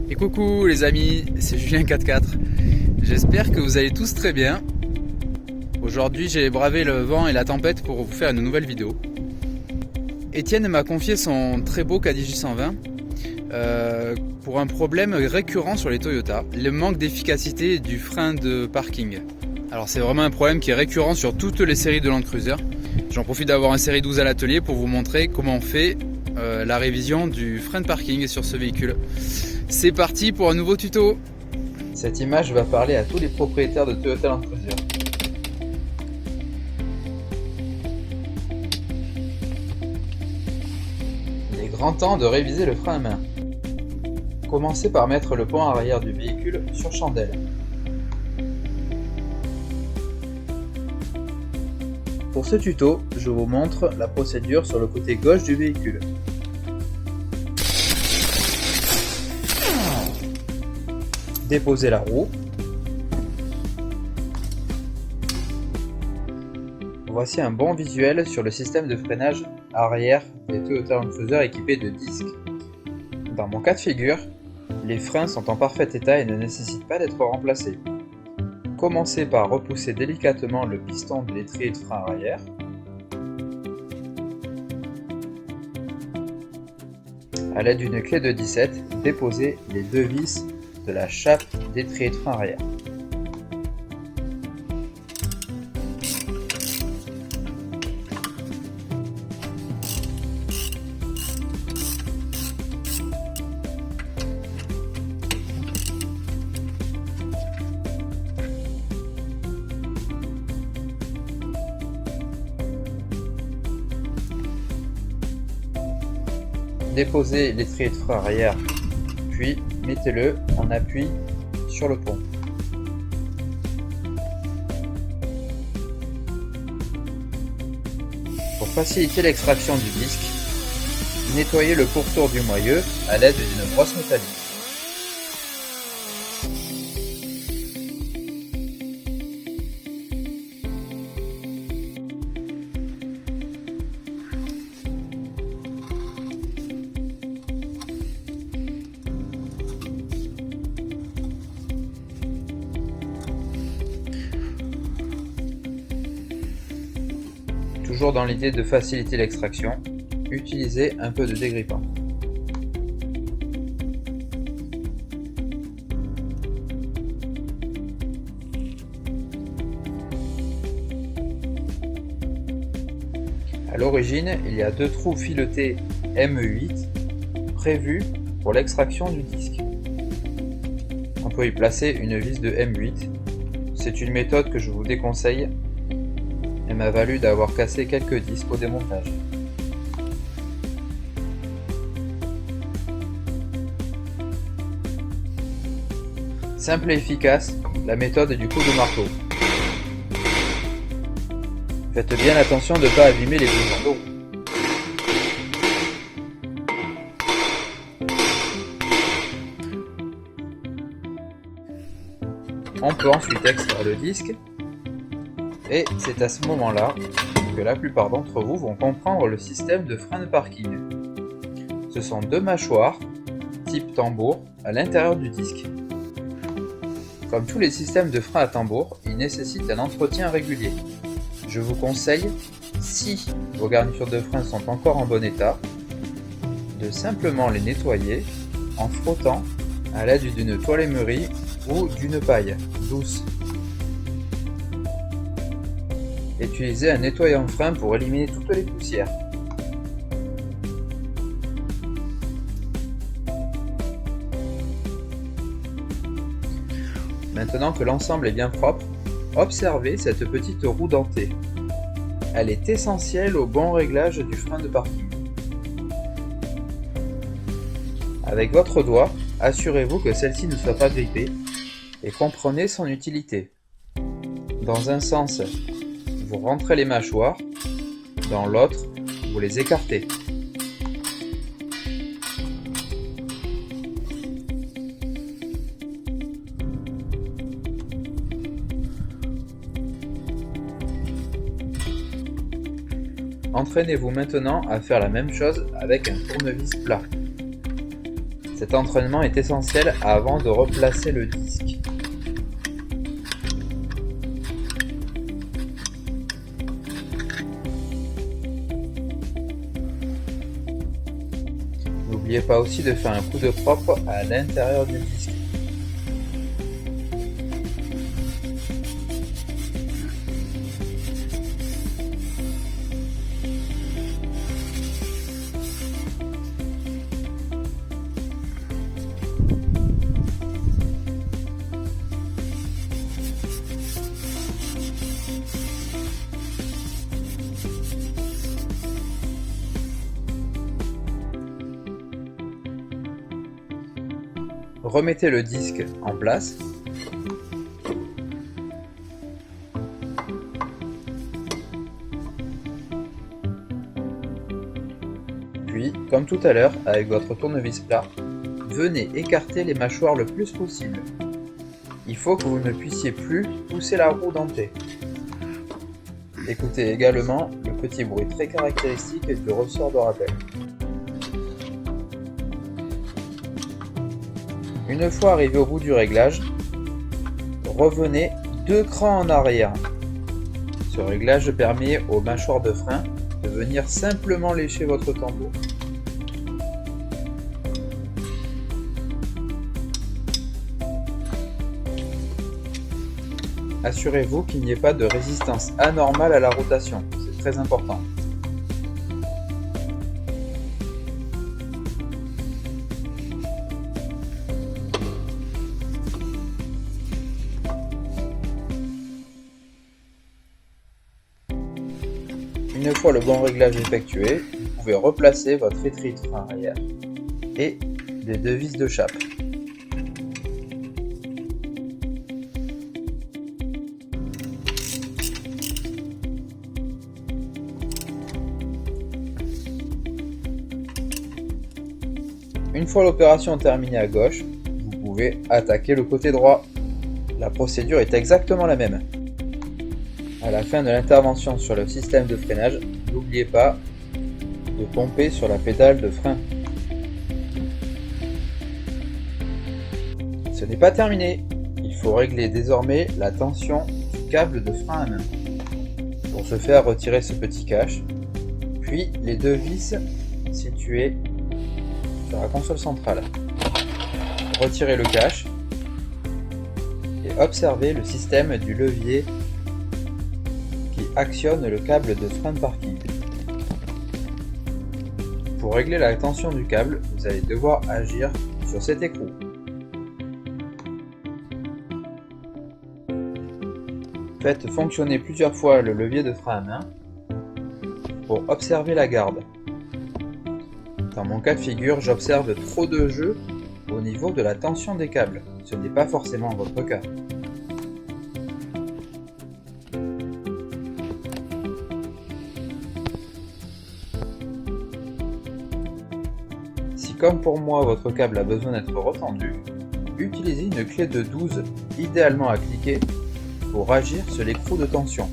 Et coucou les amis, c'est Julien44. J'espère que vous allez tous très bien. Aujourd'hui j'ai bravé le vent et la tempête pour vous faire une nouvelle vidéo. Étienne m'a confié son très beau Caddy J120 pour un problème récurrent sur les Toyota, le manque d'efficacité du frein de parking. Alors c'est vraiment un problème qui est récurrent sur toutes les séries de Land Cruiser. J'en profite d'avoir un série 12 à l'atelier pour vous montrer comment on fait la révision du frein de parking sur ce véhicule. C'est parti pour un nouveau tuto. Cette image va parler à tous les propriétaires de Toyota Land Cruiser. Il est grand temps de réviser le frein à main. Commencez par mettre le pont arrière du véhicule sur chandelle. Pour ce tuto, je vous montre la procédure sur le côté gauche du véhicule. Déposez la roue. Voici un bon visuel sur le système de freinage arrière des Toyota Land Cruiser équipés de disques. Dans mon cas de figure, les freins sont en parfait état et ne nécessitent pas d'être remplacés. Commencez par repousser délicatement le piston de l'étrier de frein arrière. A l'aide d'une clé de 17, déposez les deux vis de la chape d'étrier de frein arrière. Déposez l'étrier de frein arrière, puis mettez-le en appui sur le pont. Pour faciliter l'extraction du disque, nettoyez le pourtour du moyeu à l'aide d'une brosse métallique. Toujours dans l'idée de faciliter l'extraction, utilisez un peu de dégrippant. À l'origine, il y a deux trous filetés M8 prévus pour l'extraction du disque. On peut y placer une vis de M8. C'est une méthode que je vous déconseille et m'a valu d'avoir cassé quelques disques au démontage. Simple et efficace, la méthode du coup de marteau. Faites bien attention de ne pas abîmer les boutons d'eau. On peut ensuite extraire le disque. Et c'est à ce moment-là que la plupart d'entre vous vont comprendre le système de frein de parking. Ce sont deux mâchoires, type tambour, à l'intérieur du disque. Comme tous les systèmes de frein à tambour, ils nécessitent un entretien régulier. Je vous conseille, si vos garnitures de frein sont encore en bon état, de simplement les nettoyer en frottant à l'aide d'une toile émeurie ou d'une paille douce. Utilisez un nettoyant frein pour éliminer toutes les poussières. Maintenant que l'ensemble est bien propre, observez cette petite roue dentée. Elle est essentielle au bon réglage du frein de parking. Avec votre doigt, assurez-vous que celle-ci ne soit pas grippée et comprenez son utilité. Dans un sens, vous rentrez les mâchoires, dans l'autre, vous les écartez. Entraînez-vous maintenant à faire la même chose avec un tournevis plat. Cet entraînement est essentiel avant de replacer le disque. N'oubliez pas aussi de faire un coup de propre à l'intérieur du disque. Remettez le disque en place. Puis, comme tout à l'heure, avec votre tournevis plat, venez écarter les mâchoires le plus possible. Il faut que vous ne puissiez plus pousser la roue dentée. Écoutez également le petit bruit très caractéristique du ressort de rappel. Une fois arrivé au bout du réglage, revenez 2 crans en arrière. Ce réglage permet aux mâchoires de frein de venir simplement lécher votre tambour. Assurez-vous qu'il n'y ait pas de résistance anormale à la rotation, c'est très important. Une fois le bon réglage effectué, vous pouvez replacer votre étrit de frein arrière et les 2 vis de chape. Une fois l'opération terminée à gauche, vous pouvez attaquer le côté droit. La procédure est exactement la même. À la fin de l'intervention sur le système de freinage, n'oubliez pas de pomper sur la pédale de frein. Ce n'est pas terminé, il faut régler désormais la tension du câble de frein à main. Pour ce faire, retirez ce petit cache, puis les 2 vis situées sur la console centrale. Retirez le cache et observez le système du levier qui actionne le câble de frein de parking. Pour régler la tension du câble, vous allez devoir agir sur cet écrou. Faites fonctionner plusieurs fois le levier de frein à main pour observer la garde. Dans mon cas de figure, j'observe trop de jeu au niveau de la tension des câbles. Ce n'est pas forcément votre cas. Si comme pour moi votre câble a besoin d'être retendu, utilisez une clé de 12, idéalement à cliquer, pour agir sur l'écrou de tension.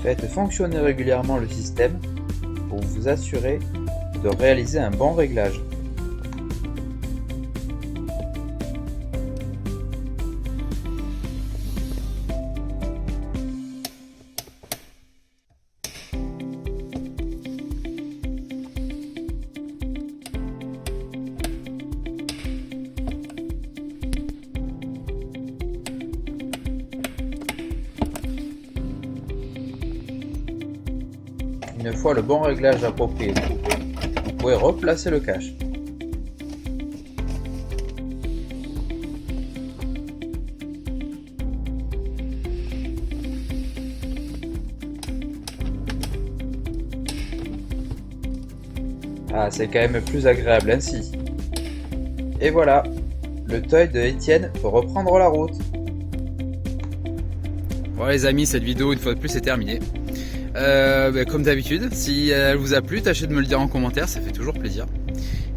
Faites fonctionner régulièrement le système pour vous assurer de réaliser un bon réglage. Une fois le bon réglage approprié trouvé, vous pouvez replacer le cache. Ah, c'est quand même plus agréable ainsi. Et voilà, le toy de Étienne peut reprendre la route. Bon les amis, cette vidéo une fois de plus est terminée. Comme d'habitude, si elle vous a plu, tâchez de me le dire en commentaire, ça fait toujours plaisir.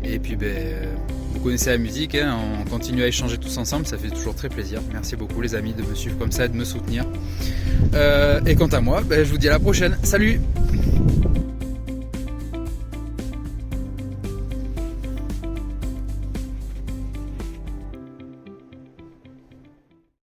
Et puis vous connaissez la musique, hein, on continue à échanger tous ensemble, ça fait toujours très plaisir. Merci beaucoup les amis de me suivre comme ça et de me soutenir. Et quant à moi, je vous dis à la prochaine. Salut!